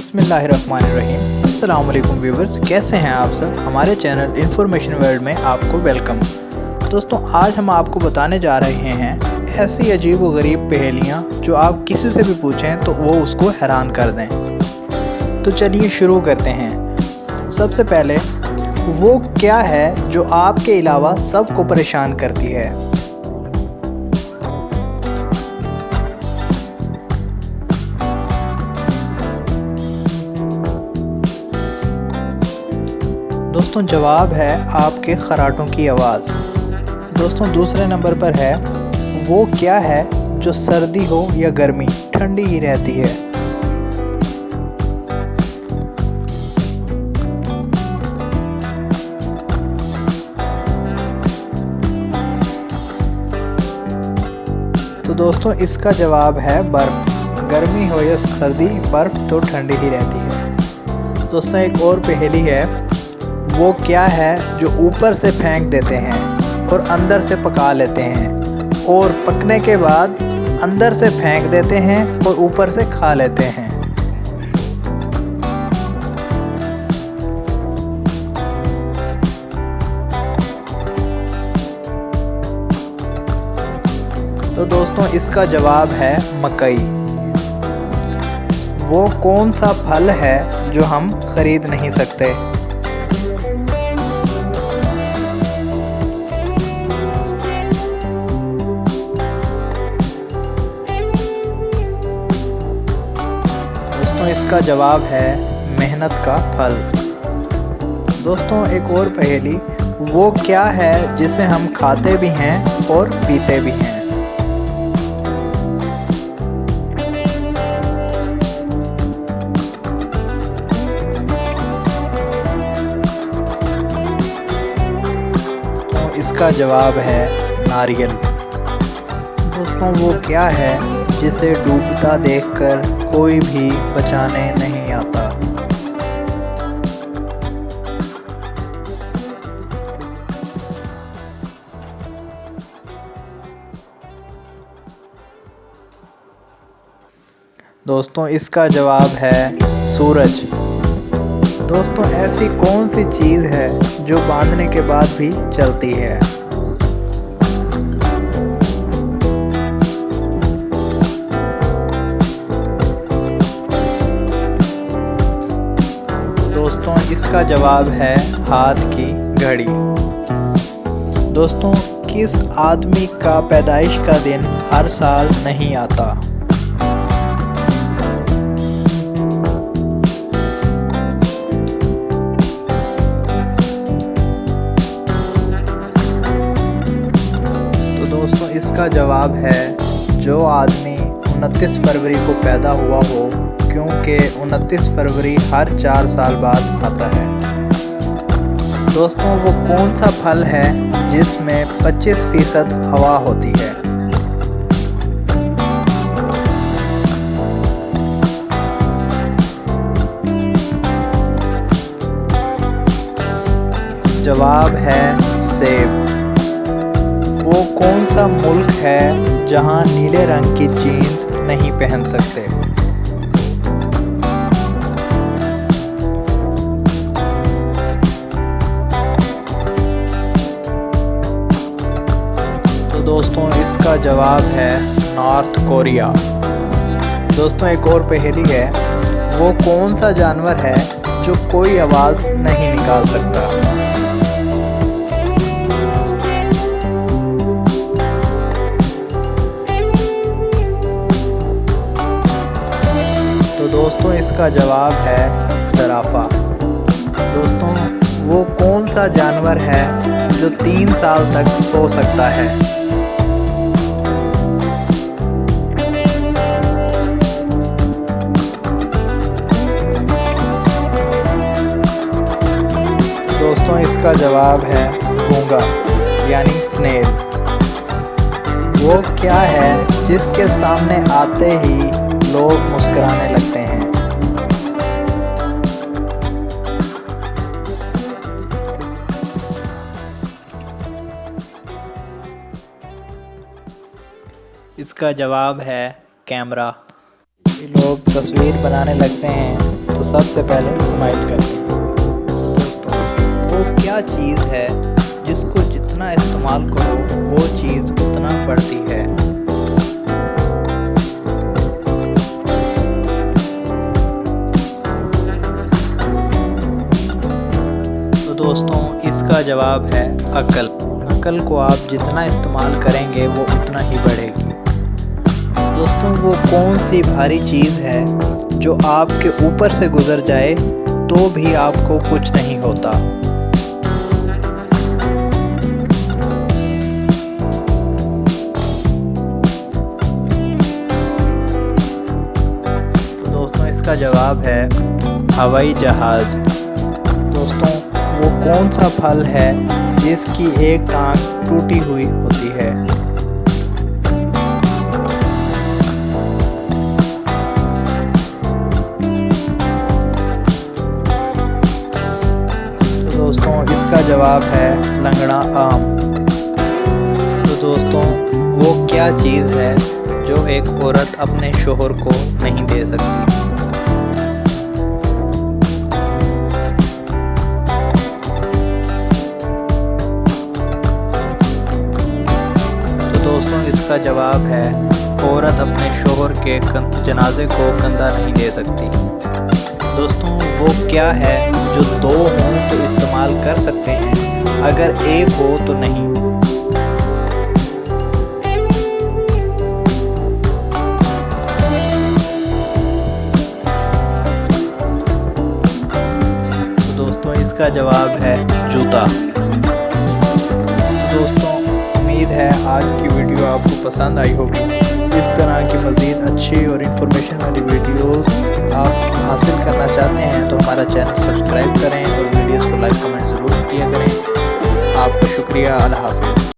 बिस्मिल्लाहिर्रहमानिर्रहीम। अस्सलाम वालेकुम व्यूवर्स, कैसे हैं आप सब। हमारे चैनल इन्फॉर्मेशन वर्ल्ड में आपको वेलकम। दोस्तों, आज हम आपको बताने जा रहे हैं ऐसी अजीब व गरीब पहेलियाँ जो आप किसी से भी पूछें तो वो उसको हैरान कर दें। तो चलिए शुरू करते हैं। सबसे पहले, वो क्या है जो आपके अलावा सबको परेशान करती है। दोस्तों, जवाब है आपके खराटों की आवाज़। दोस्तों, दूसरे नंबर पर है, वो क्या है जो सर्दी हो या गर्मी ठंडी ही रहती है। तो दोस्तों, इसका जवाब है बर्फ़। गर्मी हो या सर्दी, बर्फ़ तो ठंडी ही रहती है। दोस्तों, एक और पहेली है, वो क्या है जो ऊपर से फेंक देते हैं और अंदर से पका लेते हैं, और पकने के बाद अंदर से फेंक देते हैं और ऊपर से खा लेते हैं। तो दोस्तों, इसका जवाब है मकई। वो कौन सा फल है जो हम खरीद नहीं सकते। दोस्तों, इसका जवाब है मेहनत का फल। दोस्तों, एक और पहेली, वो क्या है जिसे हम खाते भी हैं और पीते भी हैं। तो इसका जवाब है नारियल। दोस्तों, वो क्या है जिसे डूबता देखकर कोई भी बचाने नहीं आता। दोस्तों, इसका जवाब है सूरज। दोस्तों, ऐसी कौन सी चीज़ है जो बांधने के बाद भी चलती है। दोस्तों, इसका जवाब है हाथ की घड़ी। दोस्तों, किस आदमी का पैदाइश का दिन हर साल नहीं आता। तो दोस्तों, इसका जवाब है जो आदमी 29 फरवरी को पैदा हुआ हो, क्योंकि 29 फरवरी हर 4 साल बाद आता है। दोस्तों, वो कौन सा फल है जिसमें 25% हवा होती है। जवाब है सेब। वो कौन सा मुल्क है जहां नीले रंग की जीन्स नहीं पहन सकते। दोस्तों, इसका जवाब है नॉर्थ कोरिया। दोस्तों, एक और पहेली है, वो कौन सा जानवर है जो कोई आवाज़ नहीं निकाल सकता। तो दोस्तों, इसका जवाब है ज़राफ़ा। दोस्तों, वो कौन सा जानवर है जो 3 साल तक सो सकता है। दोस्तों, इसका जवाब है गूंगा यानी स्नेल। वो क्या है जिसके सामने आते ही लोग मुस्कुराने लगते हैं। इसका जवाब है कैमरा। लोग तस्वीर बनाने लगते हैं तो सबसे पहले स्माइल करते हैं। दोस्तों, वो क्या चीज़ है जिसको जितना इस्तेमाल करो वो चीज़ उतना बढ़ती है। तो दोस्तों, इसका जवाब है अक्ल। अक्ल को आप जितना इस्तेमाल करेंगे वो उतना ही बढ़ेगी। दोस्तों, वो कौन सी भारी चीज़ है जो आपके ऊपर से गुजर जाए तो भी आपको कुछ नहीं होता। तो दोस्तों, इसका जवाब है हवाई जहाज़। दोस्तों, वो कौन सा फल है जिसकी एक टांग टूटी हुई होती है। दोस्तों, इसका जवाब है लंगड़ा आम। तो दोस्तों, वो क्या चीज़ है जो एक औरत अपने शोहर को नहीं दे सकती। तो दोस्तों, इसका जवाब है औरत अपने शोहर के जनाजे को कंधा नहीं दे सकती। दोस्तों, वो क्या है जो दो हों तो इस्तेमाल कर सकते हैं, अगर एक हो तो नहीं। तो दोस्तों, इसका जवाब है जूता। तो दोस्तों, उम्मीद है आज की वीडियो आपको पसंद आई होगी। इस तरह की मज़ीद अच्छी और इन्फॉर्मेशन वाली वीडियोस आप हासिल करना चाहते हैं तो हमारा चैनल सब्सक्राइब करें और वीडियोस को लाइक कमेंट ज़रूर किया करें। आपका शुक्रिया। अल्लाह हाफ़िज़।